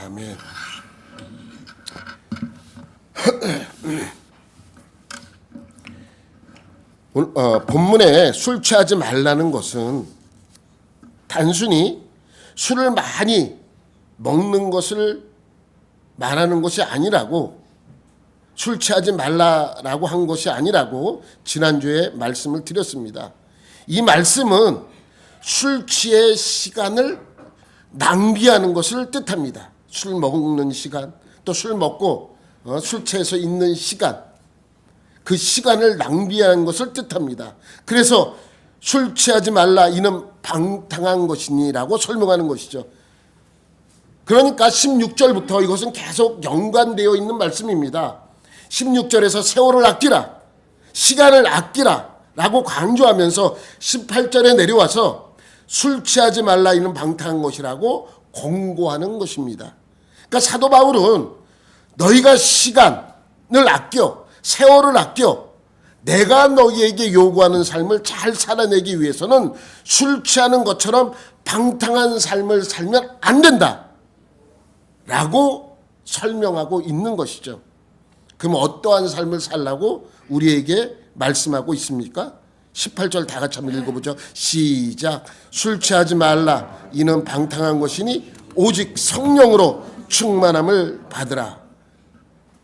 아멘. 본문에 술 취하지 말라는 것은 단순히 술을 많이 먹는 것을 말하는 것이 아니라고, 술 취하지 말라라고 한 것이 아니라고 지난주에 말씀을 드렸습니다. 이 말씀은 술 취의 시간을 낭비하는 것을 뜻합니다. 술 먹는 시간, 또 술 먹고 술 취해서 있는 시간, 그 시간을 낭비하는 것을 뜻합니다. 그래서 술 취하지 말라, 이는 방탕한 것이니라고 설명하는 것이죠. 그러니까 16절부터 이것은 계속 연관되어 있는 말씀입니다. 16절에서 세월을 아끼라, 시간을 아끼라 라고 강조하면서 18절에 내려와서 술 취하지 말라, 이는 방탕한 것이라고 권고하는 것입니다. 그러니까 사도 바울은 너희가 시간을 아껴, 세월을 아껴 내가 너희에게 요구하는 삶을 잘 살아내기 위해서는 술 취하는 것처럼 방탕한 삶을 살면 안 된다 라고 설명하고 있는 것이죠. 그럼 어떠한 삶을 살라고 우리에게 말씀하고 있습니까? 18절 다 같이 한번 읽어보죠. 시작. 술 취하지 말라, 이는 방탕한 것이니 오직 성령으로 충만함을 받으라.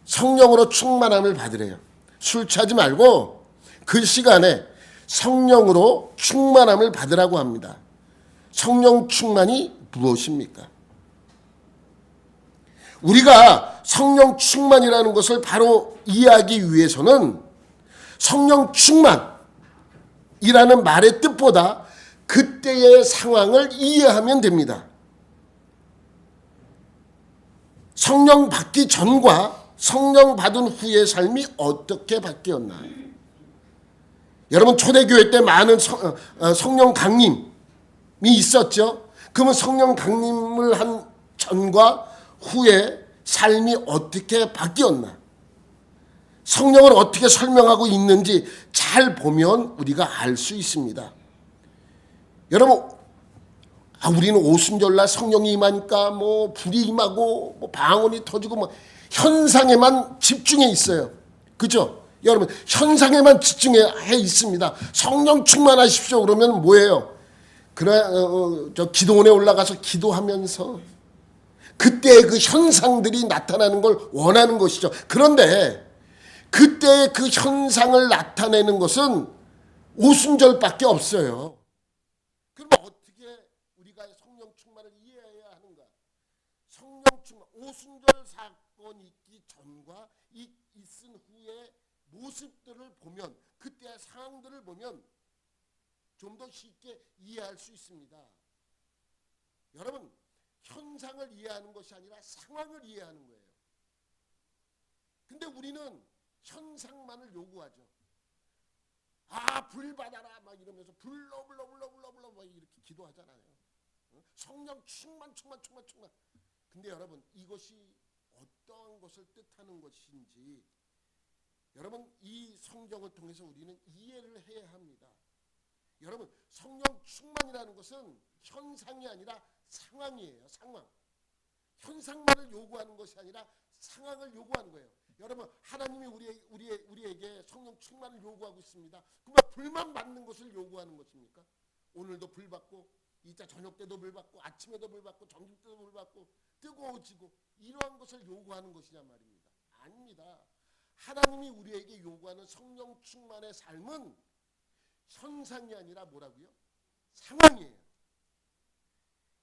성령으로 충만함을 받으래요. 술 취하지 말고 그 시간에 성령으로 충만함을 받으라고 합니다. 성령 충만이 무엇입니까? 우리가 성령 충만이라는 것을 바로 이해하기 위해서는 성령 충만이라는 말의 뜻보다 그때의 상황을 이해하면 됩니다. 성령 받기 전과 성령 받은 후의 삶이 어떻게 바뀌었나? 여러분, 초대교회 때 많은 성령 강림이 있었죠. 그러면 성령 강림을 한 전과 후에 삶이 어떻게 바뀌었나? 성령을 어떻게 설명하고 있는지 잘 보면 우리가 알 수 있습니다. 여러분, 우리는 오순절날 성령이 임하니까 불이 임하고 방언이 터지고 현상에만 집중해 있어요. 그죠? 여러분, 현상에만 집중해 있습니다. 성령 충만하십시오 그러면 뭐예요? 저 기도원에 올라가서 기도하면서 그때의 그 현상들이 나타나는 걸 원하는 것이죠. 그런데 그때의 그 현상을 나타내는 것은 오순절밖에 없어요. 그럼 어떻게 우리가 성령 충만을 이해해야 하는가? 성령 충만, 오순절 사건이 있기 전과 있은 후의 모습들을 보면, 그때의 상황들을 보면 좀 더 쉽게 이해할 수 있습니다. 여러분, 현상을 이해하는 것이 아니라 상황을 이해하는 거예요. 근데 우리는 현상만을 요구하죠. 불 받아라 막 이러면서 불러 막 이렇게 기도하잖아요. 성령 충만. 근데 여러분, 이것이 어떠한 것을 뜻하는 것인지 여러분, 이 성경을 통해서 우리는 이해를 해야 합니다. 여러분, 성령 충만이라는 것은 현상이 아니라 상황이에요. 상황. 현상만을 요구하는 것이 아니라 상황을 요구하는 거예요. 여러분, 하나님이 우리에게 성령 충만을 요구하고 있습니다. 그러면 불만 받는 것을 요구하는 것입니까? 오늘도 불 받고, 이따 저녁 때도 불 받고, 아침에도 불 받고, 점심 때도 불 받고, 뜨거워지고, 이러한 것을 요구하는 것이냐 말입니다. 아닙니다. 하나님이 우리에게 요구하는 성령 충만의 삶은 현상이 아니라 뭐라고요? 상황이에요.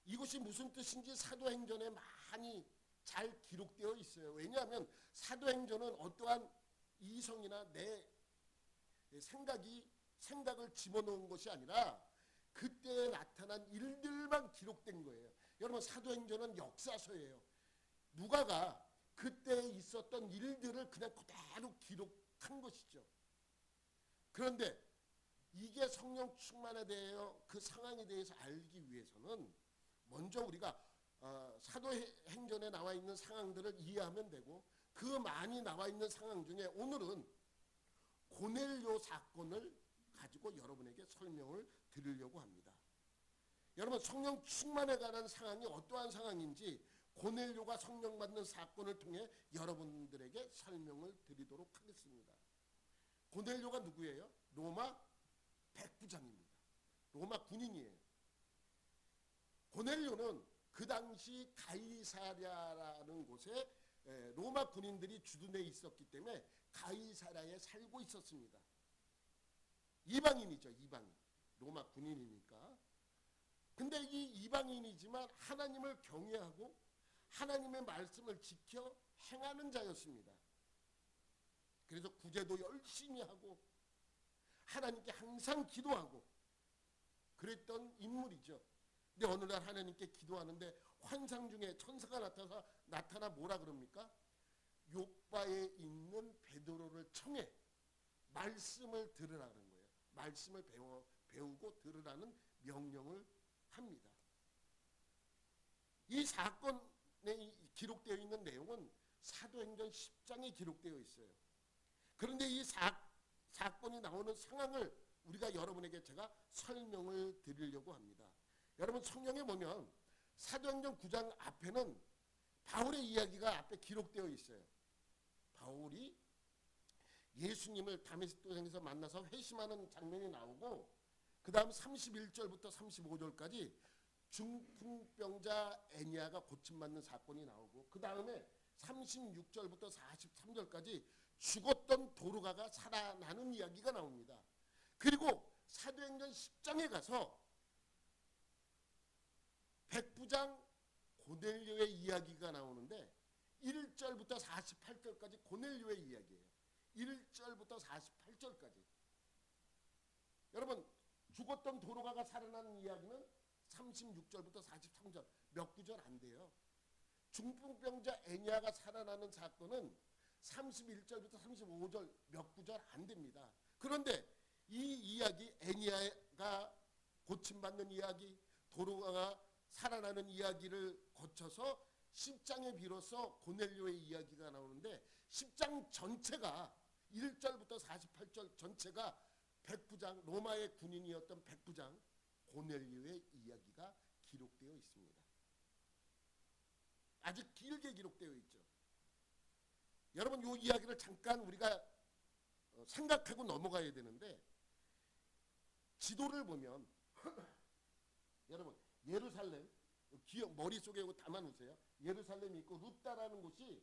이것이 무슨 뜻인지 사도행전에 많이 잘 기록되어 있어요. 왜냐하면 사도행전은 어떠한 이성이나 내 생각을 집어넣은 것이 아니라 그때에 나타난 일들만 기록된 거예요. 여러분, 사도행전은 역사서예요. 누가가 그때 있었던 일들을 그냥 그대로 기록한 것이죠. 그런데 이게 성령 충만에 대해 그 상황에 대해서 알기 위해서는 먼저 우리가 사도행전에 나와 있는 상황들을 이해하면 되고, 그 많이 나와 있는 상황 중에 오늘은 고넬료 사건을 가지고 여러분에게 설명을 드리려고 합니다. 여러분, 성령 충만에 관한 상황이 어떠한 상황인지 고넬료가 성령 받는 사건을 통해 여러분들에게 설명을 드리도록 하겠습니다. 고넬료가 누구예요? 로마 백부장입니다. 로마 군인이에요. 고넬료는 그 당시 가이사랴라는 곳에 로마 군인들이 주둔해 있었기 때문에 가이사랴에 살고 있었습니다. 이방인이죠, 이방인. 로마 군인이니까. 근데 이 이방인이지만 하나님을 경외하고 하나님의 말씀을 지켜 행하는 자였습니다. 그래서 구제도 열심히 하고 하나님께 항상 기도하고 그랬던 인물이죠. 근데 어느 날 하나님께 기도하는데 환상 중에 천사가 나타나 뭐라 그럽니까? 욥바에 있는 베드로를 청해 말씀을 들으라는 거예요. 말씀을 배우고 들으라는 명령을 합니다. 이 사건에 기록되어 있는 내용은 사도행전 10장에 기록되어 있어요. 그런데 이 사건이 나오는 상황을 우리가 여러분에게 제가 설명을 드리려고 합니다. 여러분 성경에 보면 사도행전 9장 앞에는 바울의 이야기가 앞에 기록되어 있어요. 바울이 예수님을 다메섹도상에서 만나서 회심하는 장면이 나오고 그 다음 31절부터 35절까지 중풍병자 애니아가 고침받는 사건이 나오고 그 다음에 36절부터 43절까지 죽었던 도르가가 살아나는 이야기가 나옵니다. 그리고 사도행전 10장에 가서 백부장 고넬료의 이야기가 나오는데 1절부터 48절까지 고넬료의 이야기예요. 1절부터 48절까지. 여러분 죽었던 도르가가 살아나는 이야기는 36절부터 43절 몇 구절 안 돼요. 중풍병자 애니아가 살아나는 사건은 31절부터 35절 몇 구절 안 됩니다. 그런데 이 이야기 애니아가 고침받는 이야기 도르가가 살아나는 이야기를 거쳐서 10장에 비로소 고넬료의 이야기가 나오는데 10장 전체가 1절부터 48절 전체가 백부장 로마의 군인이었던 백부장 고넬료의 이야기가 기록되어 있습니다. 아주 길게 기록되어 있죠. 여러분 이 이야기를 잠깐 우리가 생각하고 넘어가야 되는데 지도를 보면 여러분 예루살렘 기억 머릿속에 담아놓으세요. 예루살렘이 있고 루따라는 곳이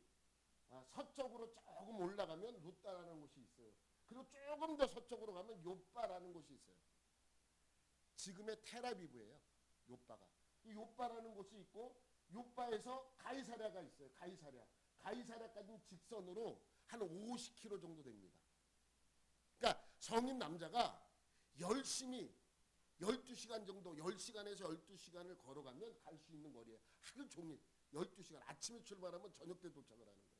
서쪽으로 조금 올라가면 루따라는 곳이 있어요. 그리고 조금 더 서쪽으로 가면 요빠라는 곳이 있어요. 지금의 텔아비브예요. 요빠가. 이 요빠라는 곳이 있고 요빠에서 가이사랴가 있어요. 가이사랴까지는 직선으로 한 50km 정도 됩니다. 그러니까 성인 남자가 열심히 12시간 정도 10시간에서 12시간을 걸어가면 갈 수 있는 거리예요. 하루 종일 12시간 아침에 출발하면 저녁 때 도착을 하는 거예요.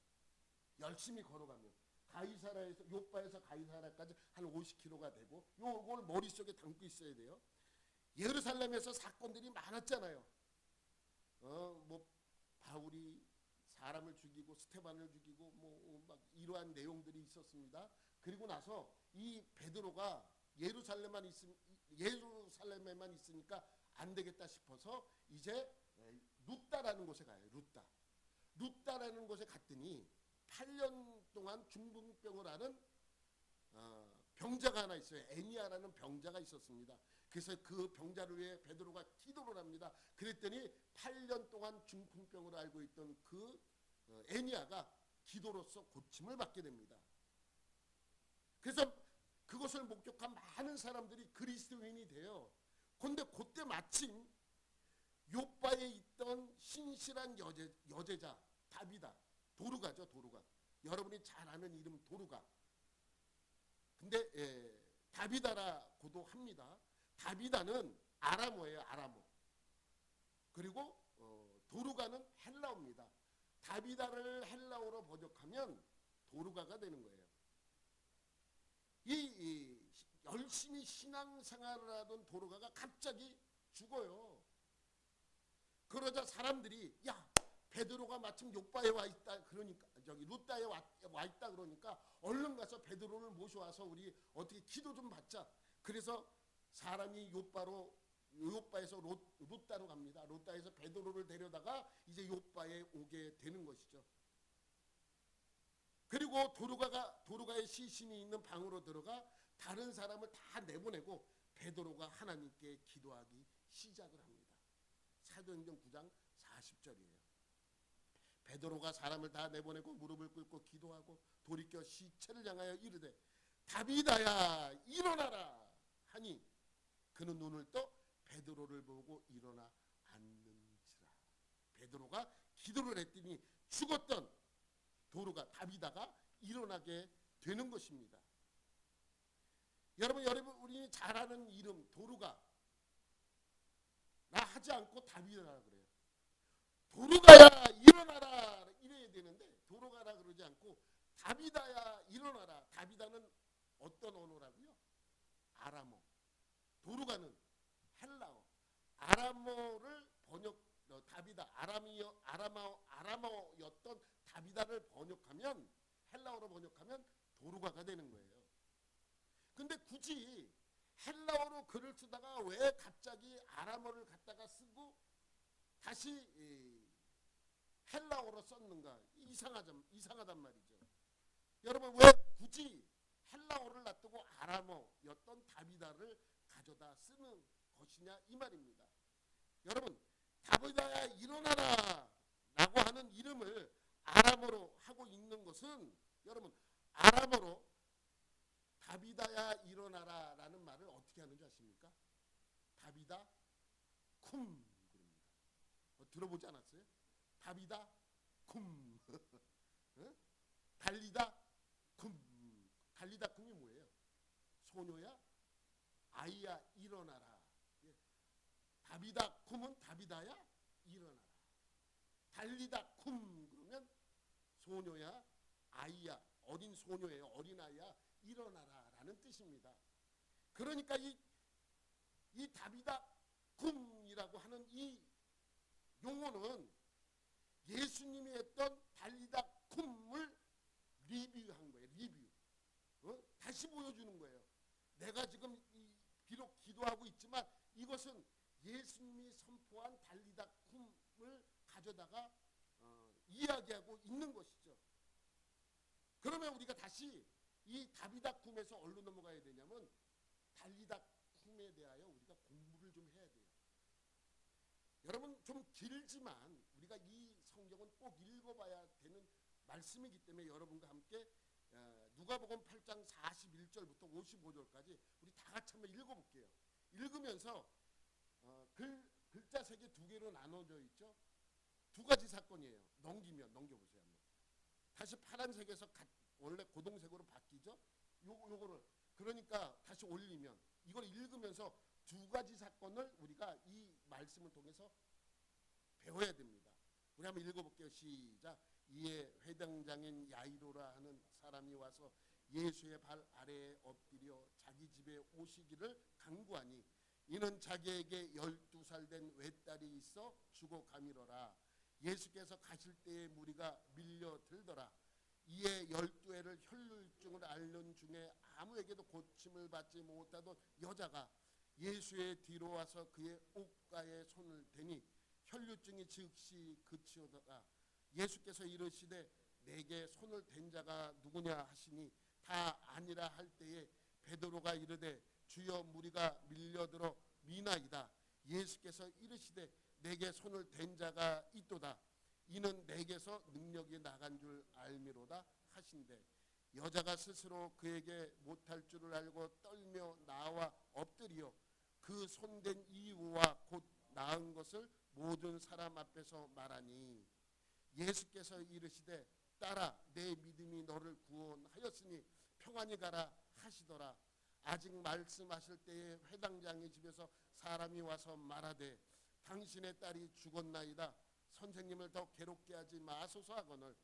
열심히 걸어가면 가이사랴에서 요빠에서 가이사랴까지 한 50km가 되고 요걸 머릿속에 담고 있어야 돼요. 예루살렘에서 사건들이 많았잖아요. 뭐 바울이 사람을 죽이고 스테반을 죽이고 뭐 막 이러한 내용들이 있었습니다. 그리고 나서 이 베드로가 예루살렘에만 있으니까 안 되겠다 싶어서 이제 루따라는 곳에 가요. 루따라는 곳에 갔더니 8년 동안 중풍병을 앓은 병자가 하나 있어요. 애니아라는 병자가 있었습니다. 그래서 그 병자를 위해 베드로가 기도를 합니다. 그랬더니 8년 동안 중풍병을 앓고 있던 그 애니아가 기도로서 고침을 받게 됩니다. 그래서 그것을 목격한 많은 사람들이 그리스도인이 돼요. 그런데 그때 마침 요빠에 있던 신실한 여제자 도르가죠. 여러분이 잘 아는 이름 도르가. 근데 다비다라고도 합니다. 다비다는 아람어예요. 아람어. 그리고 도르가는 헬라어입니다. 다비다를 헬라어로 번역하면 도르가가 되는 거예요. 이 열심히 신앙생활을 하던 도르가가 갑자기 죽어요. 그러자 사람들이 야 베드로가 마침 요빠에 와 있다 그러니까 루따에 와 있다 그러니까 얼른 가서 베드로를 모셔와서 우리 어떻게 기도 좀 받자. 그래서 사람이 요빠로 요바에서 롯다로 갑니다. 롯다에서 베드로를 데려다가 이제 요바에 오게 되는 것이죠. 그리고 도루가의 시신이 있는 방으로 들어가 다른 사람을 다 내보내고 베드로가 하나님께 기도하기 시작을 합니다. 사도행전 9장 40절이에요. 베드로가 사람을 다 내보내고 무릎을 꿇고 기도하고 돌이켜 시체를 향하여 이르되 다비다야 일어나라 하니 그는 눈을 떠 베드로를 보고 일어나 앉는지라. 베드로가 기도를 했더니 죽었던 도루가 다비다가 일어나게 되는 것입니다. 여러분 우리 잘 아는 이름 도루가 나 하지 않고 다비다라 그래요. 도루가야 일어나라 이래야 되는데 도루가라 그러지 않고 다비다야 일어나라. 다비다는 어떤 언어라고요? 아람어. 도루가는 헬라어. 아람어를 다비다 아람어였던 다비다를 번역하면 헬라어로 번역하면 도루가가 되는 거예요. 근데 굳이 헬라어로 글을 쓰다가 왜 갑자기 아람어를 갖다가 쓰고 다시 헬라어로 썼는가? 이상하단 말이죠. 여러분 왜 굳이 헬라어를 놔두고 아람어였던 다비다를 가져다 쓰는 것이냐 이 말입니다. 여러분 다비다야 일어나라 라고 하는 이름을 아람어로 하고 있는 것은 여러분 아람어로 다비다야 일어나라 라는 말을 어떻게 하는지 아십니까? 다비다 쿰 그럽니다. 들어보지 않았어요? 다비다 쿰 달리다 쿰. 달리다 쿰이 뭐예요? 소녀야 아이야 일어나라. 다비다 쿰은 다비다야 일어나라. 달리다 쿰 그러면 소녀야 아이야 어린 소녀예요. 어린아이야 일어나라 라는 뜻입니다. 그러니까 이 다비다 쿰이라고 하는 이 용어는 예수님이 했던 달리다 쿰을 리뷰한 거예요. 리뷰. 다시 보여주는 거예요. 내가 지금 비록 기도하고 있지만 이것은 예수님이 선포한 달리다 쿰을 가져다가 이야기하고 있는 것이죠. 그러면 우리가 다시 이 다비다 쿰에서 어디로 넘어가야 되냐면 달리다 쿰에 대하여 우리가 공부를 좀 해야 돼요. 여러분 좀 길지만 우리가 이 성경은 꼭 읽어봐야 되는 말씀이기 때문에 여러분과 함께 누가복음 8장 41절부터 55절까지 우리 다 같이 한번 읽어볼게요. 읽으면서 글자 색이 두 개로 나눠져 있죠. 두 가지 사건이에요. 넘겨보세요. 한번. 다시 파란색에서 원래 고동색으로 바뀌죠. 요거를 그러니까 다시 올리면 이걸 읽으면서 두 가지 사건을 우리가 이 말씀을 통해서 배워야 됩니다. 우리 한번 읽어볼게요. 시작. 이에 회당장인 야이로라 하는 사람이 와서 예수의 발 아래에 엎드려 자기 집에 오시기를 간구하니 이는 자기에게 12살 된 외딸이 있어 죽어가미러라. 예수께서 가실 때에 무리가 밀려들더라. 이에 12해를 혈루증을 앓는 중에 아무에게도 고침을 받지 못하던 여자가 예수의 뒤로 와서 그의 옷가에 손을 대니 혈루증이 즉시 그치어더라. 예수께서 이르시되 내게 손을 댄 자가 누구냐 하시니 다 아니라 할 때에 베드로가 이르되 주여 무리가 밀려들어 미나이다. 예수께서 이르시되 내게 손을 댄 자가 있도다. 이는 내게서 능력이 나간 줄 알미로다 하신대. 여자가 스스로 그에게 못할 줄을 알고 떨며 나와 엎드리어 그 손댄 이유와 곧 나은 것을 모든 사람 앞에서 말하니 예수께서 이르시되 딸아 내 믿음이 너를 구원하였으니 평안히 가라 하시더라. 아직 말씀하실 때에 회당장의 집에서 사람이 와서 말하되 당신의 딸이 죽었나이다. 선생님을 더 괴롭게 하지 마소서 하거늘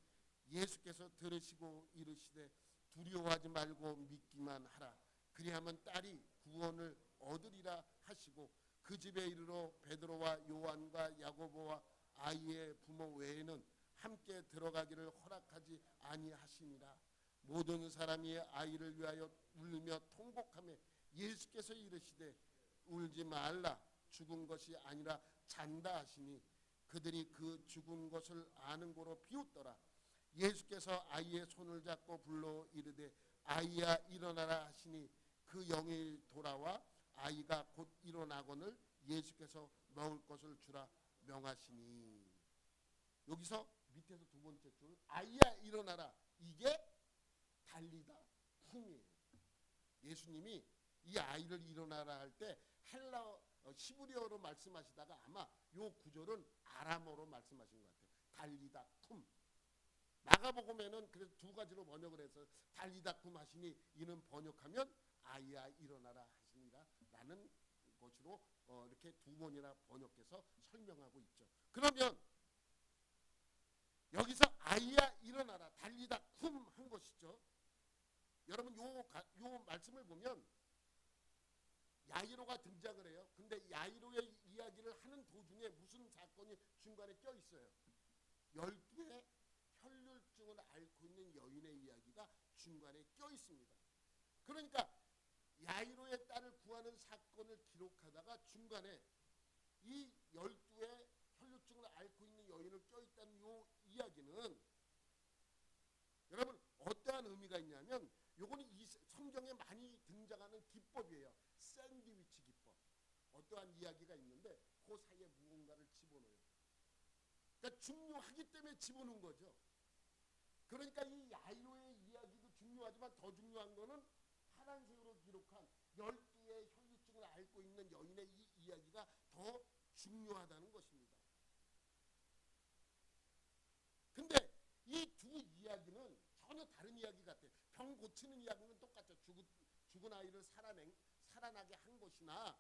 예수께서 들으시고 이르시되 두려워하지 말고 믿기만 하라. 그리하면 딸이 구원을 얻으리라 하시고 그 집에 이르러 베드로와 요한과 야고보와 아이의 부모 외에는 함께 들어가기를 허락하지 아니하시니라. 모든 사람이 아이를 위하여 울며 통곡하며 예수께서 이르시되 울지 말라. 죽은 것이 아니라 잔다 하시니 그들이 그 죽은 것을 아는 고로 비웃더라. 예수께서 아이의 손을 잡고 불러 이르되 아이야 일어나라 하시니 그 영이 돌아와 아이가 곧 일어나거늘 예수께서 먹을 것을 주라 명하시니. 여기서 밑에서 두 번째 줄 아이야 일어나라, 이게 달리다 쿰이에요. 예수님이 이 아이를 일어나라 할 때 헬라어 히브리어로 말씀하시다가 아마 요 구절은 아람어로 말씀하신 것 같아요. 달리다 쿰. 마가복음에는 그래서 두 가지로 번역을 해서 달리다 쿰 하시니 이는 번역하면 아이야 일어나라 하시니라 라는 것으로 이렇게 두 번이나 번역해서 설명하고 있죠. 그러면 여기서 아이야 일어나라 달리다 쿰 한 것이죠. 여러분 요 말씀을 보면 야이로가 등장을 해요. 근데 야이로의 이야기를 하는 도중에 무슨 사건이 중간에 껴 있어요. 12의 혈류증을 앓고 있는 여인의 이야기가 중간에 껴 있습니다. 그러니까 야이로의 딸을 구하는 사건을 기록하다가 중간에 이 12의 혈류증을 앓고 있는 여인을 껴있다는 이 이야기는 여러분 어떠한 의미가 있냐면 요거는 이 성경에 많이 등장하는 기법이에요. 샌드위치 기법. 어떠한 이야기가 있는데 그 사이에 무언가를 집어넣어요. 그러니까 중요하기 때문에 집어넣은 거죠. 그러니까 이 야이로의 이야기도 중요하지만 더 중요한 거는 파란색으로 기록한 12의 혈류증을 앓고 있는 여인의 이 이야기가 더 중요하다는 것입니다. 근데 이 두 이야기는 전혀 다른 이야기 같아요. 병 고치는 이야기는 똑같죠. 죽은 아이를 살아나게 한 것이나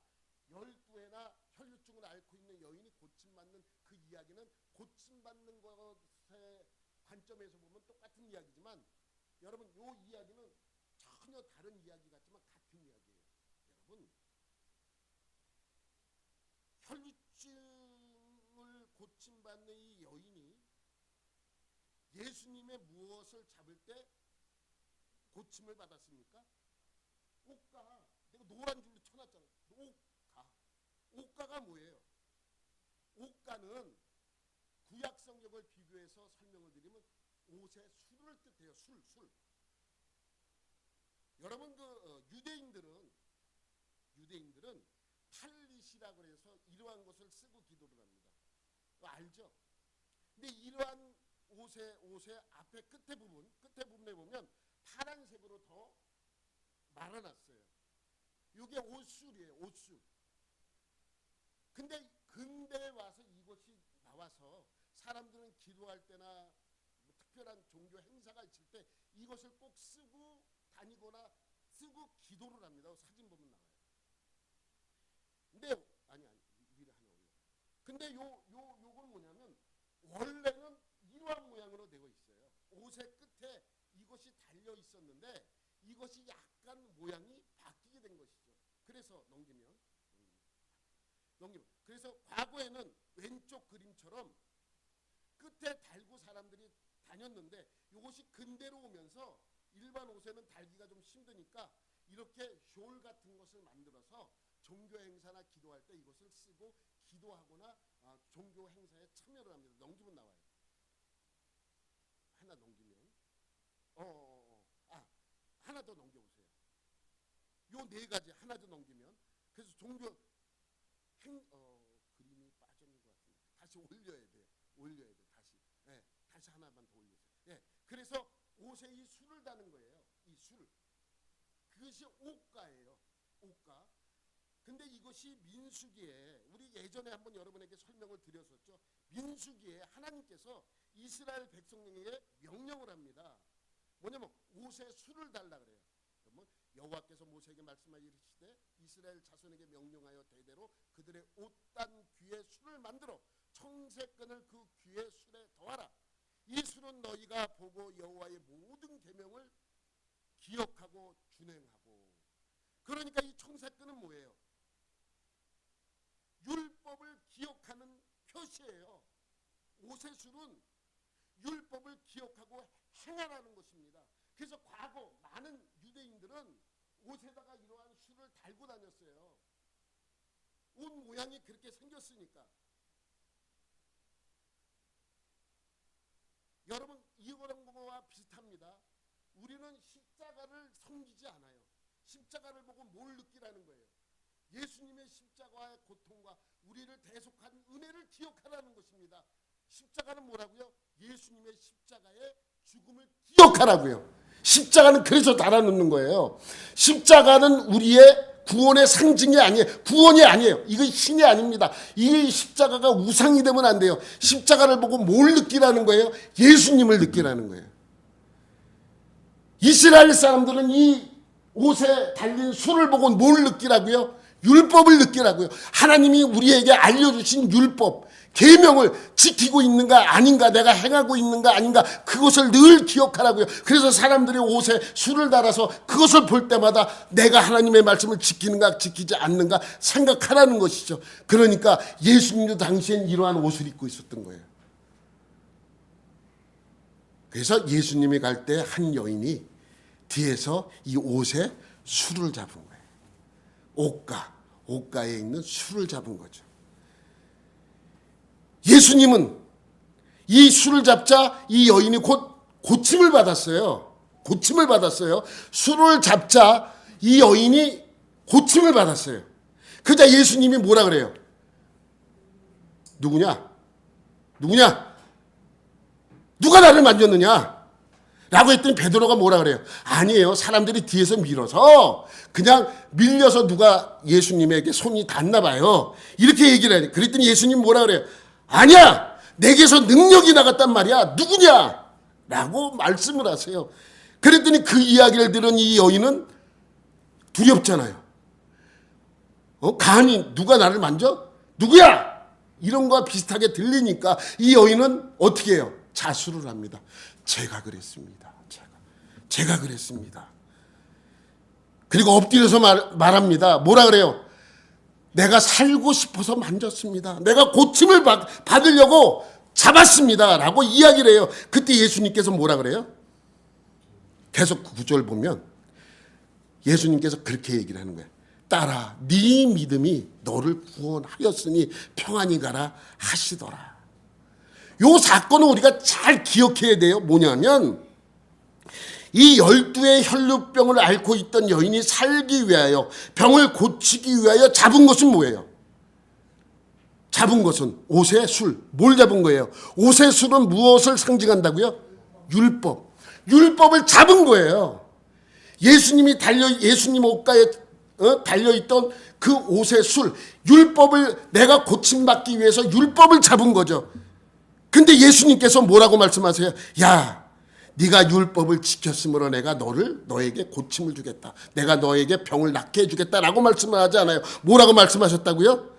12회나 혈류증을 앓고 있는 여인이 고침받는 그 이야기는 고침받는 것의 관점에서 보면 똑같은 이야기지만 여러분 이 이야기는 전혀 다른 이야기 같지만 같은 이야기예요. 여러분 혈류증을 고침받는 이 여인이 예수님의 무엇을 잡을 때 고침을 받았습니까? 옷가. 내가 노란 줄로 쳐놨잖아. 옷가. 옷가가 뭐예요? 옷가는 구약 성경을 비교해서 설명을 드리면 옷의 술을 뜻해요. 술. 여러분 유대인들은 탈릿이라고 해서 이러한 것을 쓰고 기도를 합니다. 알죠? 근데 이러한 옷의 앞에 끝에 부분에 보면 파란색으로 더 말아놨어요. 이게 옷술이에요. 옷술. 근데 근대에 와서 이것이 나와서 사람들은 기도할 때나 뭐 특별한 종교 행사가 있을 때 이것을 꼭 쓰고 다니거나 쓰고 기도를 합니다. 사진 보면 나와요. 근데 아니 위로 하나 올려. 근데 요건 뭐냐면 원래는 이러한 모양으로 되어 있어요. 옷의 끝에 이것이 달려 있었는데 이것이 약간 모양이 바뀌게 된 것이죠. 그래서 넘기면 그래서 과거에는 왼쪽 그림처럼 끝에 달고 사람들이 다녔는데 이것이 근대로 오면서 일반 옷에는 달기가 좀 힘드니까 이렇게 숄 같은 것을 만들어서 종교 행사나 기도할 때 이것을 쓰고 기도하거나 종교 행사에 참여를 합니다. 넘기면 나와요. 하나 넘기면 하나 더 넘겨보세요. 요 네 가지 하나 더 넘기면 그래서 종교 그림이 빠졌는 것 같은데 다시 올려야 돼요. 다시. 네, 다시 하나만 더 올리세요. 네, 그래서 옷에 이 술을 다는 거예요. 이 술. 그것이 옷가예요. 옷가. 근데 이것이 민수기에 우리 예전에 한번 여러분에게 설명을 드렸었죠. 민수기에 하나님께서 이스라엘 백성에게 명령을 합니다. 뭐냐면 옷에 술을 달라 그래요. 그러면 여호와께서 모세에게 말씀하시되 이스라엘 자손에게 명령하여 대대로 그들의 옷단 귀에 술을 만들어 청색끈을 그 귀에 술에 더하라. 이 술은 너희가 보고 여호와의 모든 계명을 기억하고 준행하고. 그러니까 이 청색끈은 뭐예요? 율법을 기억하는 표시예요. 옷의 술은 율법을 기억하고 행하라는 것입니다. 그래서 과거 많은 유대인들은 옷에다가 이러한 술을 달고 다녔어요. 옷 모양이 그렇게 생겼으니까. 여러분, 이거랑 거와 비슷합니다. 우리는 십자가를 섬기지 않아요. 십자가를 보고 뭘 느끼라는 거예요? 예수님의 십자가의 고통과 우리를 대속한 은혜를 기억하라는 것입니다. 십자가는 뭐라고요? 예수님의 십자가의 죽음을 기억하라고요. 십자가는 그래서 달아놓는 거예요. 십자가는 우리의 구원의 상징이 아니에요. 구원이 아니에요. 이거 신이 아닙니다. 이 십자가가 우상이 되면 안 돼요. 십자가를 보고 뭘 느끼라는 거예요? 예수님을 느끼라는 거예요. 이스라엘 사람들은 이 옷에 달린 술을 보고 뭘 느끼라고요? 율법을 느끼라고요. 하나님이 우리에게 알려주신 율법, 계명을 지키고 있는가 아닌가, 내가 행하고 있는가 아닌가, 그것을 늘 기억하라고요. 그래서 사람들이 옷에 술을 달아서 그것을 볼 때마다 내가 하나님의 말씀을 지키는가 지키지 않는가 생각하라는 것이죠. 그러니까 예수님도 당시엔 이러한 옷을 입고 있었던 거예요. 그래서 예수님이 갈 때 한 여인이 뒤에서 이 옷에 술을 잡은 거예요. 옷가에 있는 술을 잡은 거죠. 예수님은 이 술을 잡자 이 여인이 곧 고침을 받았어요. 고침을 받았어요. 술을 잡자 이 여인이 고침을 받았어요. 그러자 예수님이 뭐라 그래요? 누구냐? 누가 나를 만졌느냐? 라고 했더니 베드로가 뭐라 그래요? 아니에요. 사람들이 뒤에서 밀어서 그냥 밀려서 누가 예수님에게 손이 닿나 봐요. 이렇게 얘기를 해요. 그랬더니 예수님 뭐라 그래요? 아니야. 내게서 능력이 나갔단 말이야. 누구냐? 라고 말씀을 하세요. 그랬더니 그 이야기를 들은 이 여인은 두렵잖아요. 감히 누가 나를 만져? 누구야? 이런 거와 비슷하게 들리니까 이 여인은 어떻게 해요? 자수를 합니다. 제가 그랬습니다. 제가 그랬습니다. 그리고 엎드려서 말합니다. 뭐라 그래요? 내가 살고 싶어서 만졌습니다. 내가 고침을 받으려고 잡았습니다. 라고 이야기를 해요. 그때 예수님께서 뭐라 그래요? 계속 그 구절 보면 예수님께서 그렇게 얘기를 하는 거예요. 딸아, 네 믿음이 너를 구원하였으니 평안히 가라 하시더라. 요 사건은 우리가 잘 기억해야 돼요. 뭐냐면 이 12의 혈루병을 앓고 있던 여인이 살기 위하여, 병을 고치기 위하여 잡은 것은 뭐예요? 잡은 것은 옷의 술. 뭘 잡은 거예요? 옷의 술은 무엇을 상징한다고요? 율법. 율법을 잡은 거예요. 예수님 옷가에 달려있던 그 옷의 술, 율법을 내가 고침받기 위해서 율법을 잡은 거죠. 근데 예수님께서 뭐라고 말씀하세요? 야, 네가 율법을 지켰으므로 내가 너에게 고침을 주겠다. 내가 너에게 병을 낫게 해주겠다라고 말씀을 하지 않아요. 뭐라고 말씀하셨다고요?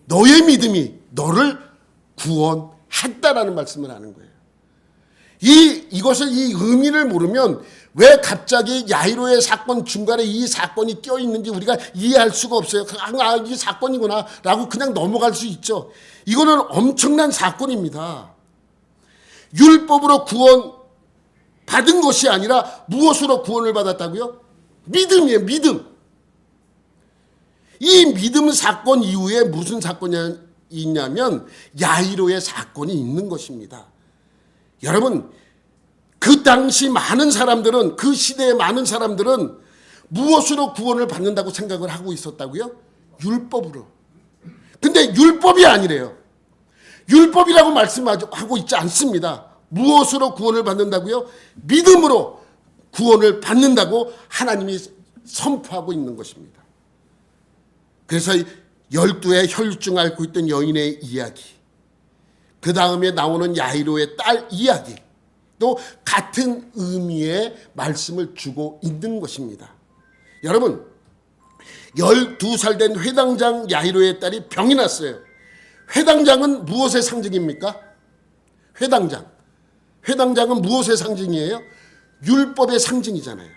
너의 믿음이 너를 구원했다라는 말씀을 하는 거예요. 이것을 이 의미를 모르면 왜 갑자기 야이로의 사건 중간에 이 사건이 껴있는지 우리가 이해할 수가 없어요. 이 사건이구나 라고 그냥 넘어갈 수 있죠. 이거는 엄청난 사건입니다. 율법으로 구원 받은 것이 아니라 무엇으로 구원을 받았다고요? 믿음이에요. 믿음. 이 믿음 사건 이후에 무슨 사건이 있냐면 야이로의 사건이 있는 것입니다. 여러분, 그 당시 많은 사람들은, 그 시대의 많은 사람들은 무엇으로 구원을 받는다고 생각을 하고 있었다고요? 율법으로. 근데 율법이 아니래요. 율법이라고 말씀하고 있지 않습니다. 무엇으로 구원을 받는다고요? 믿음으로 구원을 받는다고 하나님이 선포하고 있는 것입니다. 그래서 12의 혈루증 앓고 있던 여인의 이야기, 그 다음에 나오는 야이로의 딸 이야기, 또 같은 의미의 말씀을 주고 있는 것입니다. 여러분, 12살 된 회당장 야이로의 딸이 병이 났어요. 회당장은 무엇의 상징입니까? 회당장은 무엇의 상징이에요? 율법의 상징이잖아요.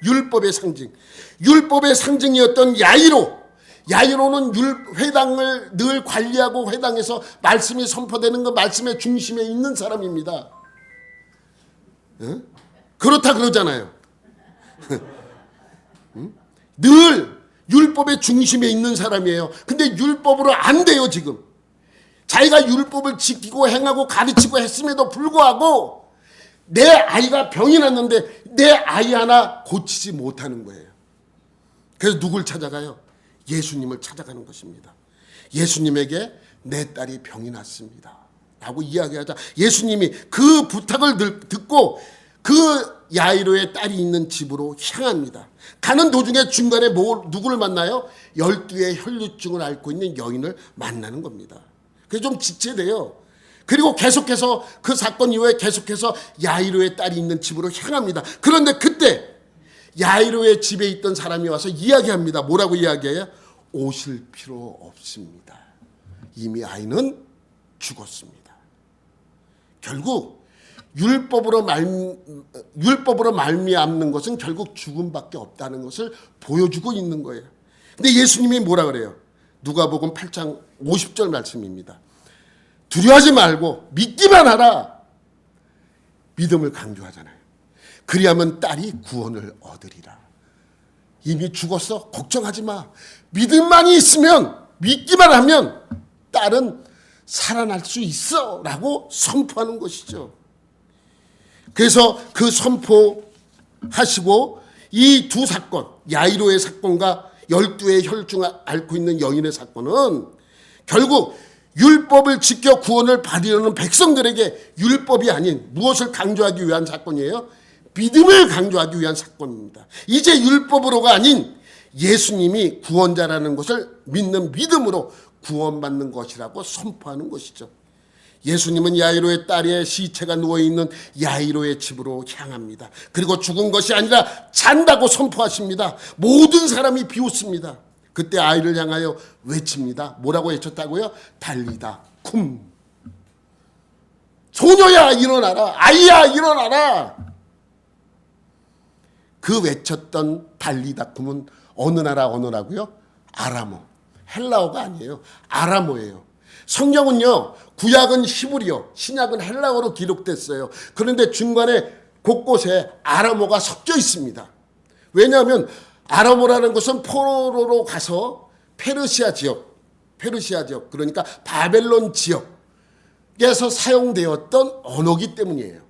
율법의 상징. 율법의 상징이었던 야이로는 회당을 늘 관리하고 회당에서 말씀이 선포되는 그 말씀의 중심에 있는 사람입니다. 그렇다 그러잖아요. 늘 율법의 중심에 있는 사람이에요. 근데 율법으로 안 돼요, 지금. 자기가 율법을 지키고 행하고 가르치고 했음에도 불구하고 내 아이가 병이 났는데 내 아이 하나 고치지 못하는 거예요. 그래서 누굴 찾아가요? 예수님을 찾아가는 것입니다. 예수님에게 내 딸이 병이 났습니다 라고 이야기하자 예수님이 그 부탁을 듣고 그 야이로의 딸이 있는 집으로 향합니다. 가는 도중에 중간에 누구를 만나요? 12의 혈루증을 앓고 있는 여인을 만나는 겁니다. 그게 좀 지체돼요. 그리고 계속해서 그 사건 이후에 계속해서 야이로의 딸이 있는 집으로 향합니다. 그런데 그때 야이로의 집에 있던 사람이 와서 이야기합니다. 뭐라고 이야기해요? 오실 필요 없습니다. 이미 아이는 죽었습니다. 결국 율법으로 말미암는 것은 결국 죽음밖에 없다는 것을 보여주고 있는 거예요. 근데 예수님이 뭐라 그래요? 누가복음 8장 50절 말씀입니다. 두려워하지 말고 믿기만 하라. 믿음을 강조하잖아요. 그리하면 딸이 구원을 얻으리라. 이미 죽었어? 걱정하지 마. 믿음만이 있으면, 믿기만 하면 딸은 살아날 수 있어 라고 선포하는 것이죠. 그래서 그 선포하시고 이 두 사건, 야이로의 사건과 12의 혈증을 앓고 있는 여인의 사건은 결국 율법을 지켜 구원을 받으려는 백성들에게 율법이 아닌 무엇을 강조하기 위한 사건이에요? 믿음을 강조하기 위한 사건입니다. 이제 율법으로가 아닌 예수님이 구원자라는 것을 믿는 믿음으로 구원받는 것이라고 선포하는 것이죠. 예수님은 야이로의 딸의 시체가 누워있는 야이로의 집으로 향합니다. 그리고 죽은 것이 아니라 잔다고 선포하십니다. 모든 사람이 비웃습니다. 그때 아이를 향하여 외칩니다. 뭐라고 외쳤다고요? 달리다 쿰. 소녀야 일어나라. 아이야 일어나라. 그 외쳤던 달리다 쿰은 어느 나라고요? 아람어. 헬라어가 아니에요. 아람어예요. 성경은요, 구약은 히브리어, 신약은 헬라어로 기록됐어요. 그런데 중간에 곳곳에 아람어가 섞여 있습니다. 왜냐하면 아람어라는 것은 포로로 가서 페르시아 지역, 그러니까 바벨론 지역에서 사용되었던 언어기 때문이에요.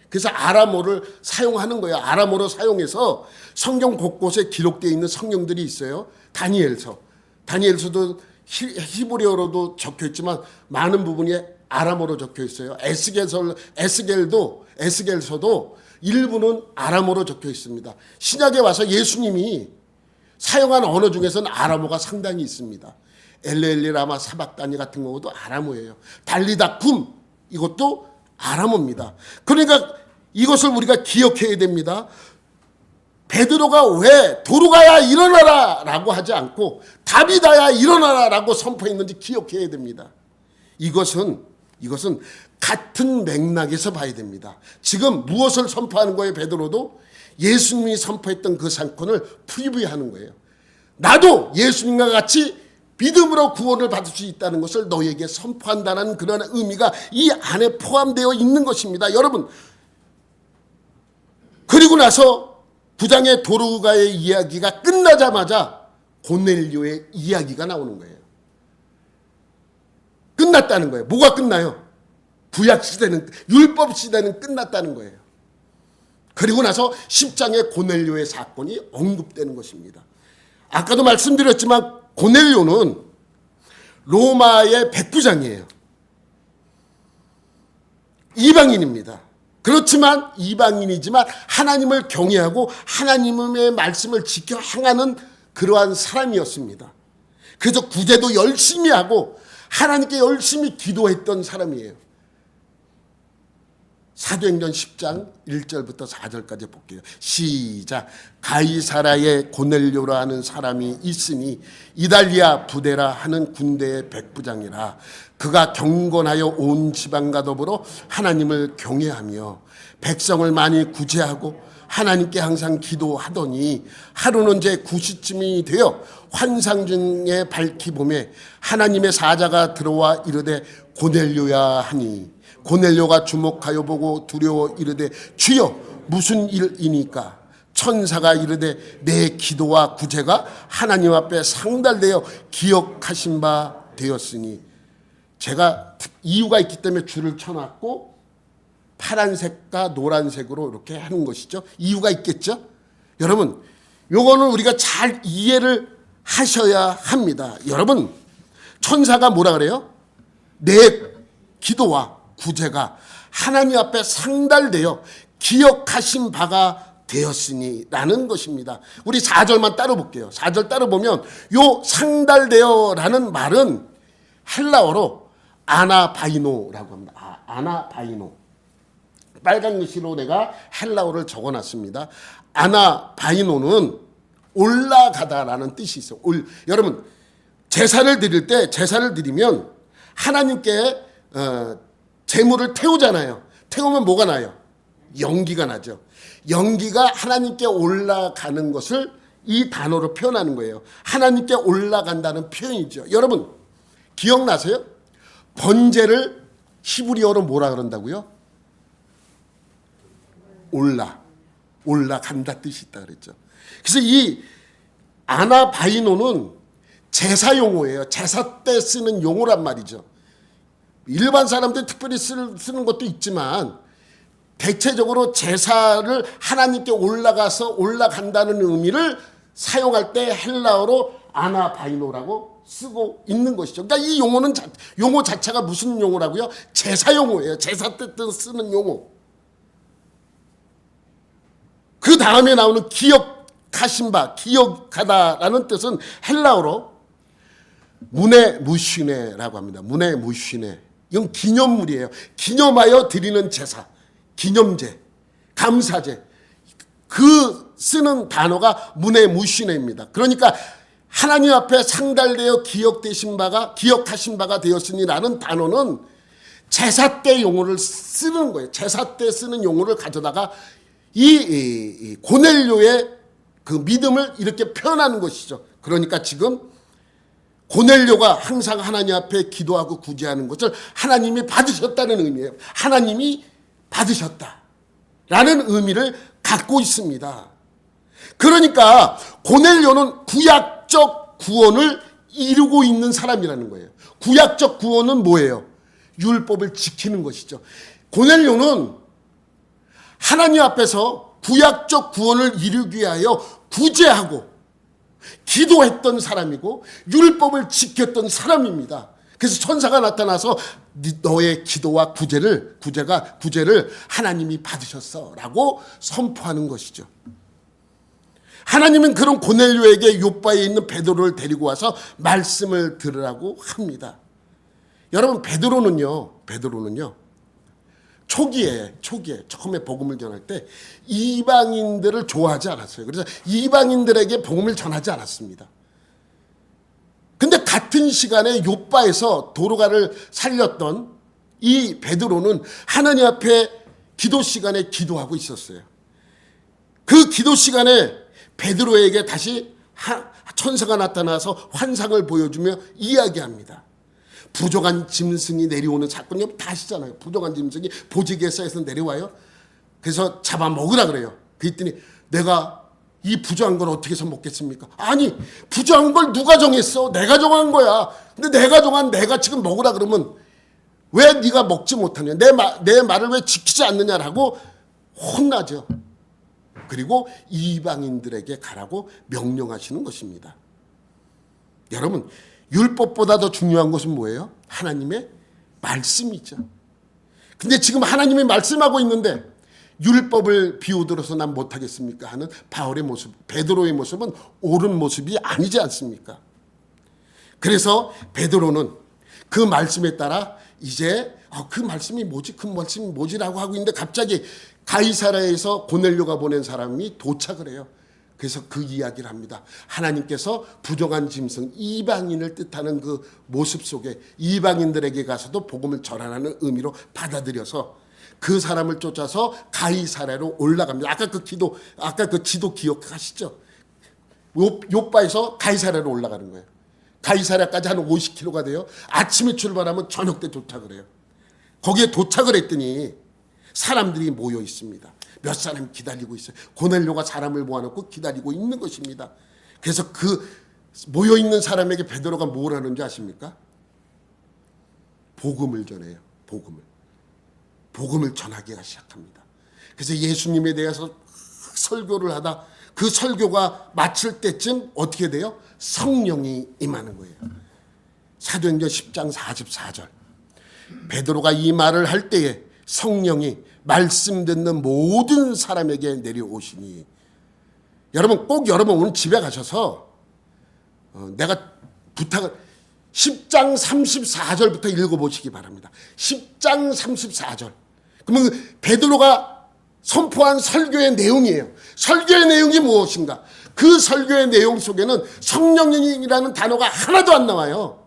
그래서 아람어를 사용하는 거예요. 아람어로 사용해서 성경 곳곳에 기록되어 있는 성경들이 있어요. 다니엘서도 히브리어로도 적혀 있지만 많은 부분이 아람어로 적혀 있어요. 에스겔서도 일부는 아람어로 적혀 있습니다. 신약에 와서 예수님이 사용한 언어 중에서는 아람어가 상당히 있습니다. 엘레엘리 라마 사박다니 같은 경우도 아람어예요. 달리다 쿰 이것도 아람어입니다. 그러니까 이것을 우리가 기억해야 됩니다. 베드로가 왜 도루가야 일어나라 라고 하지 않고 다비다야 일어나라 라고 선포했는지 기억해야 됩니다. 이것은 같은 맥락에서 봐야 됩니다. 지금 무엇을 선포하는 거예요? 베드로도 예수님이 선포했던 그 사건을 프리뷰하는 거예요. 나도 예수님과 같이 믿음으로 구원을 받을 수 있다는 것을 너에게 선포한다는 그런 의미가 이 안에 포함되어 있는 것입니다. 여러분, 그리고 나서 9장의 도루가의 이야기가 끝나자마자 고넬료의 이야기가 나오는 거예요. 끝났다는 거예요. 뭐가 끝나요? 구약 시대는, 율법 시대는 끝났다는 거예요. 그리고 나서 10장의 고넬료의 사건이 언급되는 것입니다. 아까도 말씀드렸지만 고넬료는 로마의 백부장이에요. 이방인입니다. 그렇지만 이방인이지만 하나님을 경외하고 하나님의 말씀을 지켜 행하는 그러한 사람이었습니다. 그래서 구제도 열심히 하고 하나님께 열심히 기도했던 사람이에요. 사도행전 10장 1절부터 4절까지 볼게요. 시작. 가이사라의 고넬료라 하는 사람이 있으니 이달리아 부데라 하는 군대의 백부장이라. 그가 경건하여 온 지방과 더불어 하나님을 경외하며 백성을 많이 구제하고 하나님께 항상 기도하더니 하루는 제 9시쯤이 되어 환상 중에 밝히 보매 하나님의 사자가 들어와 이르되 고넬료야 하니 고넬료가 주목하여 보고 두려워 이르되 주여 무슨 일이니까? 천사가 이르되 내 기도와 구제가 하나님 앞에 상달되어 기억하신 바 되었으니, 제가 이유가 있기 때문에 줄을 쳐놨고 파란색과 노란색으로 이렇게 하는 것이죠. 이유가 있겠죠. 여러분, 요거는 우리가 잘 이해를 하셔야 합니다. 여러분, 천사가 뭐라 그래요? 내 기도와 구제가 하나님 앞에 상달되어 기억하신 바가 되었으니 라는 것입니다. 우리 4절만 따로 볼게요. 4절 따로 보면 요 상달되어 라는 말은 헬라어로 아나바이노라고 합니다. 아나바이노. 빨간 글씨로 내가 헬라어를 적어놨습니다. 아나바이노는 올라가다라는 뜻이 있어요. 여러분, 제사를 드릴 때, 제사를 드리면 하나님께 제물을 태우잖아요. 태우면 뭐가 나요? 연기가 나죠. 연기가 하나님께 올라가는 것을 이 단어로 표현하는 거예요. 하나님께 올라간다는 표현이죠. 여러분, 기억나세요? 번제를 히브리어로 뭐라 그런다고요? 올라간다 뜻이 있다 그랬죠. 그래서 이 아나바이노는 제사 용어예요. 제사 때 쓰는 용어란 말이죠. 일반 사람들이 특별히 쓰는 것도 있지만 대체적으로 제사를 하나님께 올라간다는 의미를 사용할 때 헬라어로 아나바이노라고 쓰고 있는 것이죠. 그러니까 이 용어 자체가 무슨 용어라고요? 제사 용어예요. 제사 때 쓰는 용어. 그 다음에 나오는 기억하신 바, 기억하다라는 뜻은 헬라어로 무네무시네라고 합니다. 무네무시네. 이건 기념물이에요. 기념하여 드리는 제사, 기념제, 감사제. 그 쓰는 단어가 무네무시네입니다. 그러니까 하나님 앞에 상달되어 기억하신 바가 되었으니라는 단어는 제사 때 용어를 쓰는 거예요. 제사 때 쓰는 용어를 가져다가 이 고넬료의 그 믿음을 이렇게 표현하는 것이죠. 그러니까 지금 고넬료가 항상 하나님 앞에 기도하고 구제하는 것을 하나님이 받으셨다는 의미예요. 하나님이 받으셨다라는 의미를 갖고 있습니다. 그러니까 고넬료는 구약적 구원을 이루고 있는 사람이라는 거예요. 구약적 구원은 뭐예요? 율법을 지키는 것이죠. 고넬료는 하나님 앞에서 구약적 구원을 이루기 위하여 구제하고 기도했던 사람이고 율법을 지켰던 사람입니다. 그래서 천사가 나타나서 너의 기도와 구제를 하나님이 받으셨어라고 선포하는 것이죠. 하나님은 그런 고넬료에게 요바에 있는 베드로를 데리고 와서 말씀을 들으라고 합니다. 여러분, 베드로는요 초기에 처음에 복음을 전할 때 이방인들을 좋아하지 않았어요. 그래서 이방인들에게 복음을 전하지 않았습니다. 근데 같은 시간에 요바에서 도로가를 살렸던 이 베드로는 하나님 앞에 기도 시간에 기도하고 있었어요. 그 기도 시간에 베드로에게 다시 천사가 나타나서 환상을 보여주며 이야기합니다. 부족한 짐승이 내려오는 사건이 다 아시잖아요. 부족한 짐승이 보지기에 쌓여서 내려와요. 그래서 잡아먹으라 그래요. 그랬더니 내가 이 부족한 걸 어떻게 해서 먹겠습니까? 아니, 부족한 걸 누가 정했어? 내가 정한 거야. 근데 내가 정한 내가 지금 먹으라 그러면 왜 네가 먹지 못하냐? 내 말을 왜 지키지 않느냐라고 혼나죠. 그리고 이방인들에게 가라고 명령하시는 것입니다. 여러분, 율법보다 더 중요한 것은 뭐예요? 하나님의 말씀이죠. 근데 지금 하나님이 말씀하고 있는데 율법을 비우들어서 난 못하겠습니까? 하는 바울의 모습, 베드로의 모습은 옳은 모습이 아니지 않습니까? 그래서 베드로는 그 말씀에 따라 이제 그 말씀이 뭐지라고 하고 있는데 갑자기 가이사랴에서 고넬료가 보낸 사람이 도착을 해요. 그래서 그 이야기를 합니다. 하나님께서 부정한 짐승, 이방인을 뜻하는 그 모습 속에 이방인들에게 가서도 복음을 전하라는 의미로 받아들여서 그 사람을 쫓아서 가이사랴로 올라갑니다. 아까 그 지도 기억하시죠? 요바에서 가이사랴로 올라가는 거예요. 가이사랴까지 한 50km가 돼요. 아침에 출발하면 저녁 때 도착을 해요. 거기에 도착을 했더니 사람들이 모여 있습니다. 몇 사람이 기다리고 있어요. 고넬료가 사람을 모아놓고 기다리고 있는 것입니다. 그래서 그 모여 있는 사람에게 베드로가 뭘 하는지 아십니까? 복음을 전해요. 복음을 전하기가 시작합니다. 그래서 예수님에 대해서 설교를 하다 그 설교가 마칠 때쯤 어떻게 돼요? 성령이 임하는 거예요. 사도행전 10장 44절. 베드로가 이 말을 할 때에 성령이 말씀 듣는 모든 사람에게 내려오시니. 여러분 꼭 여러분 오늘 집에 가셔서 내가 부탁을 10장 34절부터 읽어보시기 바랍니다. 10장 34절. 그러면 베드로가 선포한 설교의 내용이에요. 설교의 내용이 무엇인가? 그 설교의 내용 속에는 성령이라는 단어가 하나도 안 나와요.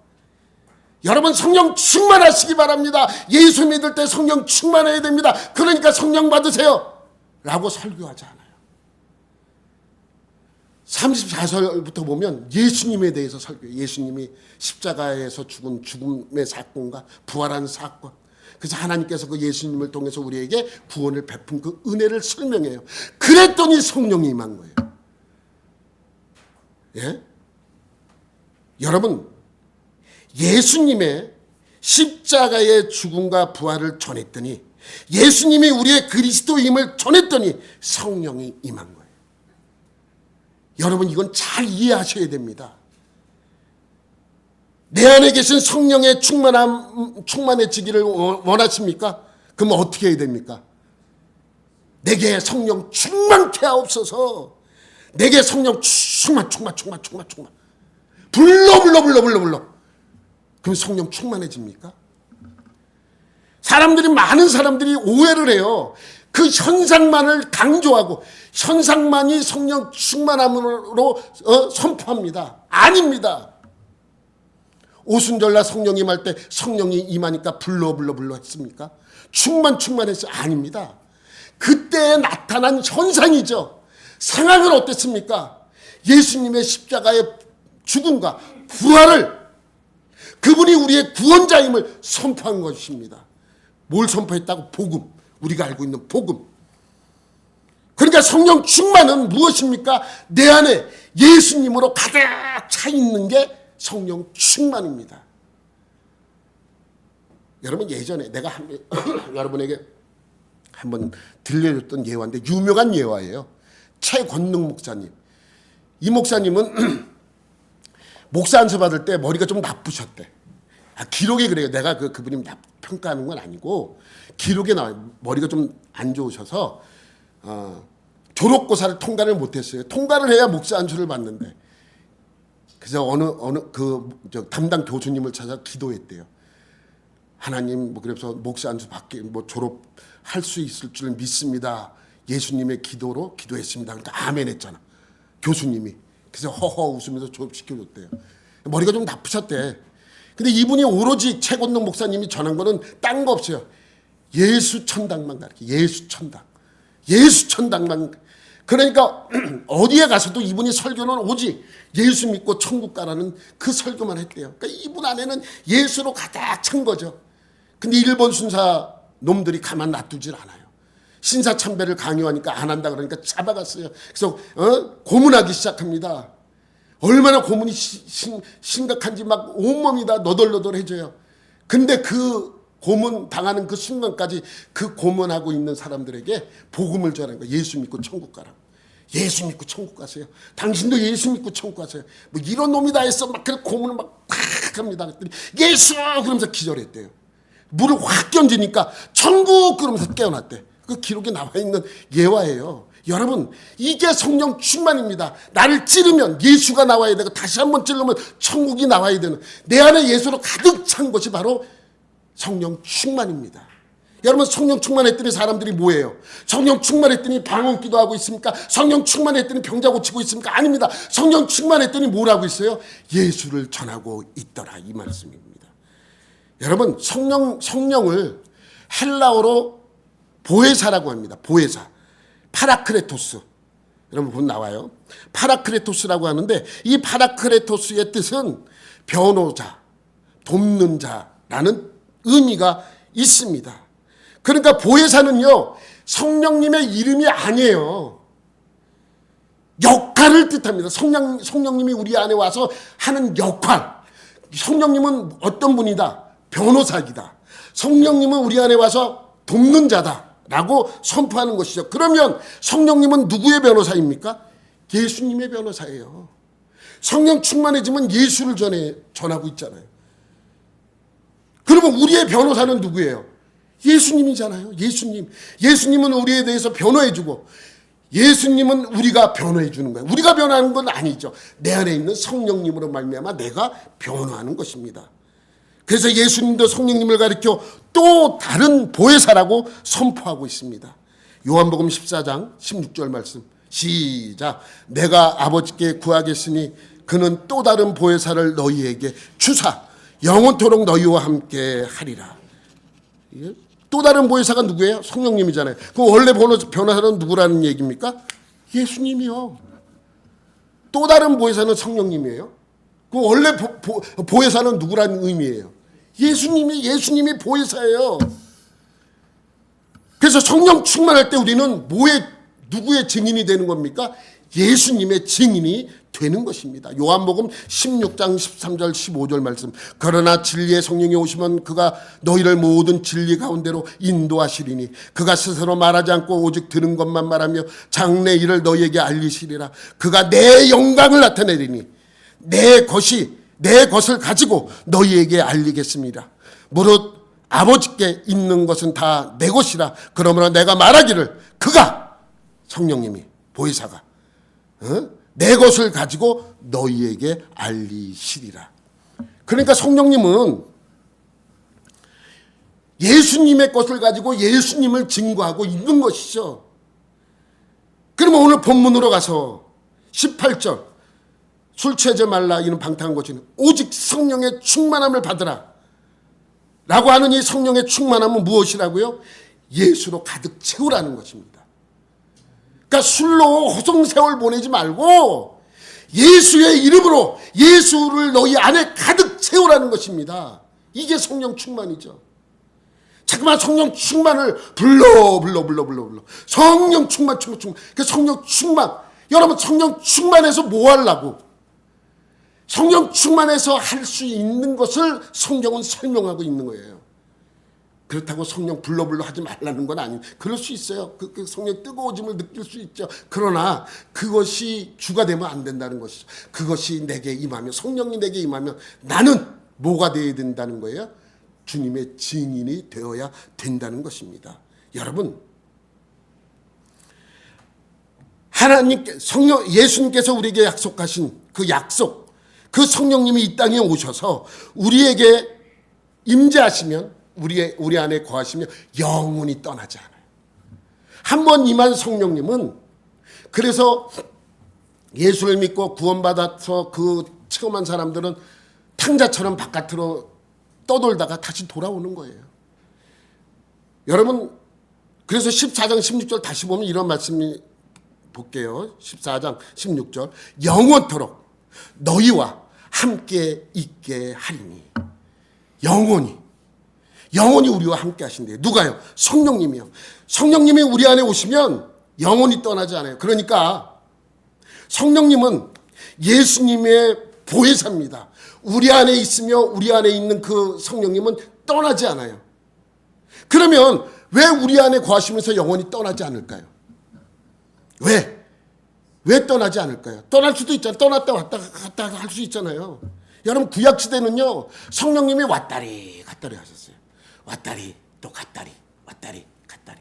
여러분 성령 충만하시기 바랍니다. 예수 믿을 때 성령 충만해야 됩니다. 그러니까 성령 받으세요 라고 설교하지 않아요. 34절부터 보면 예수님에 대해서 설교해요. 예수님이 십자가에서 죽은 죽음의 사건과 부활한 사건. 그래서 하나님께서 그 예수님을 통해서 우리에게 구원을 베푼 그 은혜를 설명해요. 그랬더니 성령이 임한 거예요. 예? 여러분 예수님의 십자가의 죽음과 부활을 전했더니 예수님이 우리의 그리스도임을 전했더니 성령이 임한 거예요. 여러분 이건 잘 이해하셔야 됩니다. 내 안에 계신 성령의 충만해지기를 원하십니까? 그럼 어떻게 해야 됩니까? 내게 성령 충만케 하옵소서. 내게 성령 충만 불러. 그럼 성령 충만해집니까? 많은 사람들이 오해를 해요. 그 현상만을 강조하고 현상만이 성령 충만함으로 선포합니다. 아닙니다. 오순절날 성령이 임할 때 성령이 임하니까 불러 했습니까? 충만했어요? 아닙니다. 그때 나타난 현상이죠. 상황은 어땠습니까? 예수님의 십자가의 죽음과 부활을 그분이 우리의 구원자임을 선포한 것입니다. 뭘 선포했다고? 복음. 우리가 알고 있는 복음. 그러니까 성령 충만은 무엇입니까? 내 안에 예수님으로 가득 차 있는 게 성령 충만입니다. 여러분 예전에 내가 여러분에게 한번 들려줬던 예화인데 유명한 예화예요. 최권능 목사님. 이 목사님은 목사 안수 받을 때 머리가 좀 나쁘셨대. 기록에 그래요. 내가 그분이 평가하는 건 아니고 기록에 나와요. 머리가 좀 안 좋으셔서 졸업고사를 통과를 못했어요. 통과를 해야 목사 안수를 받는데. 그래서 담당 교수님을 찾아 기도했대요. 하나님 그래서 목사 안수 받게 졸업할 수 있을 줄 믿습니다. 예수님의 기도로 기도했습니다. 그러니까 아멘 했잖아. 교수님이. 그래서 허허 웃으면서 졸업시켜줬대요. 머리가 좀 나쁘셨대. 근데 이분이 오로지 최권능 목사님이 전한 거는 딴 거 없어요. 예수 천당만 가르쳐. 예수 천당만. 그러니까 어디에 가서도 이분이 설교는 오직 예수 믿고 천국 가라는 그 설교만 했대요. 그러니까 이분 안에는 예수로 가득 찬 거죠. 근데 일본 순사 놈들이 가만 놔두질 않아요. 신사참배를 강요하니까 안 한다 그러니까 잡아갔어요. 그래서 고문하기 시작합니다. 얼마나 고문이 심각한지 막 온몸이 다 너덜너덜해져요. 근데 그 고문 당하는 그 순간까지 그 고문하고 있는 사람들에게 복음을 전하는 거예요. 예수 믿고 천국 가라. 예수 믿고 천국 가세요. 당신도 예수 믿고 천국 가세요. 뭐 이런 놈이 다 했어. 막 그래 고문을 막 합니다. 그랬더니 예수 그러면서 기절했대요. 물을 확 던지니까 천국 그러면서 깨어났대. 그 기록에 나와 있는 예화예요. 여러분 이게 성령 충만입니다. 나를 찌르면 예수가 나와야 되고 다시 한번 찌르면 천국이 나와야 되는 내 안에 예수로 가득 찬 것이 바로 성령 충만입니다. 여러분 성령 충만했더니 사람들이 뭐예요? 성령 충만했더니 방언 기도하고 있습니까? 성령 충만했더니 병자 고치고 있습니까? 아닙니다. 성령 충만했더니 뭘 하고 있어요? 예수를 전하고 있더라 이 말씀입니다. 여러분 성령을 헬라어로 보혜사라고 합니다. 보혜사. 파라크레토스. 여러분 보면 나와요. 파라크레토스라고 하는데 이 파라크레토스의 뜻은 변호자, 돕는 자라는 의미가 있습니다. 그러니까 보혜사는요, 성령님의 이름이 아니에요. 역할을 뜻합니다. 성령님이 우리 안에 와서 하는 역할. 성령님은 어떤 분이다? 변호사이다. 성령님은 우리 안에 와서 돕는 자다 라고 선포하는 것이죠. 그러면 성령님은 누구의 변호사입니까? 예수님의 변호사예요. 성령 충만해지면 예수를 전하고 있잖아요. 그러면 우리의 변호사는 누구예요? 예수님이잖아요. 예수님은 우리에 대해서 변호해주고, 예수님은 우리가 변호해주는 거예요. 우리가 변호하는 건 아니죠. 내 안에 있는 성령님으로 말미암아 내가 변호하는 것입니다. 그래서 예수님도 성령님을 가리켜 또 다른 보혜사라고 선포하고 있습니다. 요한복음 14장 16절 말씀 시작. 내가 아버지께 구하겠으니 그는 또 다른 보혜사를 너희에게 주사 영원토록 너희와 함께 하리라. 또 다른 보혜사가 누구예요? 성령님이잖아요. 그럼 원래 변호사는 누구라는 얘기입니까? 예수님이요. 또 다른 보혜사는 성령님이에요. 그럼 원래 보혜사는 누구라는 의미예요? 예수님이 보혜사예요. 그래서 성령 충만할 때 우리는 누구의 증인이 되는 겁니까? 예수님의 증인이 되는 것입니다. 요한복음 16장 13절 15절 말씀. 그러나 진리의 성령이 오시면 그가 너희를 모든 진리 가운데로 인도하시리니 그가 스스로 말하지 않고 오직 들은 것만 말하며 장래 일을 너희에게 알리시리라. 그가 내 영광을 나타내리니 내 것을 가지고 너희에게 알리겠습니다. 무릇 아버지께 있는 것은 다 내 것이라. 그러므로 내가 말하기를 그가 성령님이 보혜사가 내 것을 가지고 너희에게 알리시리라. 그러니까 성령님은 예수님의 것을 가지고 예수님을 증거하고 있는 것이죠. 그러면 오늘 본문으로 가서 18절 술 취하지 말라 이는 방탕한 것이니 오직 성령의 충만함을 받으라 라고 하는 이 성령의 충만함은 무엇이라고요? 예수로 가득 채우라는 것입니다. 그러니까 술로 호송세월 보내지 말고 예수의 이름으로 예수를 너희 안에 가득 채우라는 것입니다. 이게 성령 충만이죠. 잠깐만 성령 충만을 불러. 성령 충만. 그 성령 충만. 여러분 성령 충만해서 뭐 하려고? 성령 충만해서 할 수 있는 것을 성경은 설명하고 있는 거예요. 그렇다고 성령 불러 하지 말라는 건 아니에요. 그럴 수 있어요. 그 성령 뜨거워짐을 느낄 수 있죠. 그러나 그것이 주가 되면 안 된다는 것이죠. 그것이 내게 임하면, 성령이 내게 임하면 나는 뭐가 되어야 된다는 거예요? 주님의 증인이 되어야 된다는 것입니다. 여러분, 예수님께서 우리에게 약속하신 그 약속, 그 성령님이 이 땅에 오셔서 우리에게 임재하시면, 우리 안에 거하시며 영원히 떠나지 않아요. 한번 임한 성령님은, 그래서 예수를 믿고 구원받아서 그 체험한 사람들은 탕자처럼 바깥으로 떠돌다가 다시 돌아오는 거예요. 여러분, 그래서 14장 16절 다시 보면 이런 말씀이 볼게요. 14장 16절 영원토록 너희와 함께 있게 하리니. 영원히 우리와 함께 하신대요. 누가요? 성령님이요. 성령님이 우리 안에 오시면 영원히 떠나지 않아요. 그러니까 성령님은 예수님의 보혜사입니다. 우리 안에 있으며 우리 안에 있는 그 성령님은 떠나지 않아요. 그러면 왜 우리 안에 거하시면서 영원히 떠나지 않을까요? 왜 떠나지 않을까요? 떠날 수도 있잖아요. 떠났다 갔다 할 수 있잖아요. 여러분 구약시대는요, 성령님이 왔다리 갔다리 하셨어요. 왔다리 또 갔다리, 왔다리 갔다리.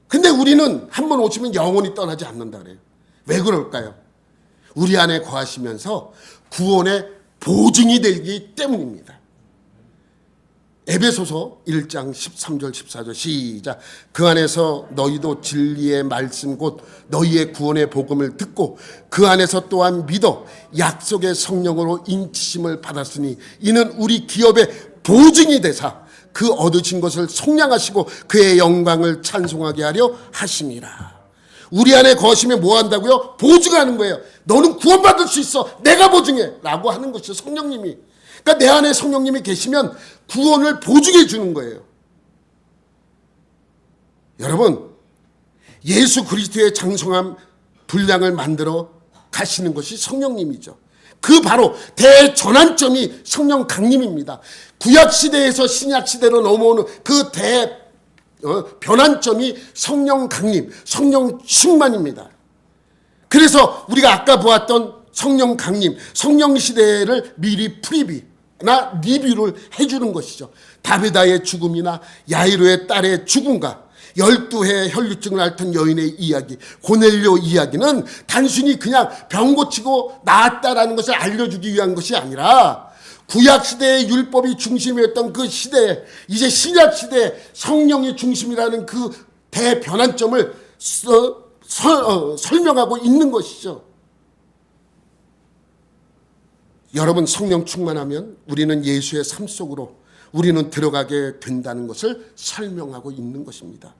근데 우리는 한번 오시면 영원히 떠나지 않는다 그래요. 왜 그럴까요? 우리 안에 거하시면서 구원의 보증이 되기 때문입니다. 에베소서 1장 13절 14절 시작. 그 안에서 너희도 진리의 말씀 곧 너희의 구원의 복음을 듣고 그 안에서 또한 믿어 약속의 성령으로 인치심을 받았으니 이는 우리 기업의 보증이 되사 그 얻으신 것을 속량하시고 그의 영광을 찬송하게 하려 하심이라. 우리 안에 거하시면 뭐 한다고요? 보증하는 거예요. 너는 구원받을 수 있어. 내가 보증해. 라고 하는 것이죠. 성령님이. 그러니까 내 안에 성령님이 계시면 구원을 보증해 주는 거예요. 여러분, 예수 그리스도의 장성한 분량을 만들어 가시는 것이 성령님이죠. 그 바로 대전환점이 성령 강림입니다. 구약시대에서 신약시대로 넘어오는 그 변환점이 성령 강림, 성령 충만입니다. 그래서 우리가 아까 보았던 성령 강림, 성령 시대를 미리 프리뷰나 리뷰를 해주는 것이죠. 다비다의 죽음이나 야이로의 딸의 죽음과 12해 혈류증을 앓던 여인의 이야기, 고넬료 이야기는 단순히 그냥 병 고치고 나았다라는 것을 알려주기 위한 것이 아니라 구약시대의 율법이 중심이었던 그 시대에 이제 신약시대에 성령이 중심이라는 그 대변환점을 설명하고 있는 것이죠. 여러분, 성령 충만하면 우리는 예수의 삶 속으로 우리는 들어가게 된다는 것을 설명하고 있는 것입니다.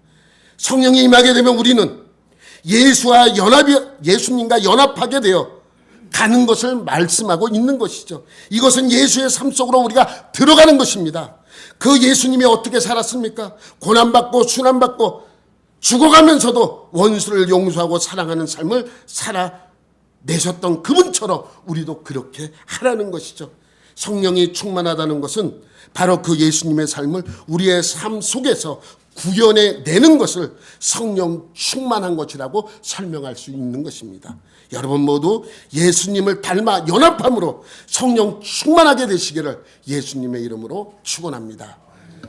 성령이 임하게 되면 우리는 예수님과 연합하게 되어 가는 것을 말씀하고 있는 것이죠. 이것은 예수의 삶 속으로 우리가 들어가는 것입니다. 그 예수님이 어떻게 살았습니까? 고난받고 순환받고 죽어가면서도 원수를 용서하고 사랑하는 삶을 살아내셨던 그분처럼 우리도 그렇게 하라는 것이죠. 성령이 충만하다는 것은 바로 그 예수님의 삶을 우리의 삶 속에서 구현해내는 것을 성령 충만한 것이라고 설명할 수 있는 것입니다. 여러분 모두 예수님을 닮아 연합함으로 성령 충만하게 되시기를 예수님의 이름으로 축원합니다.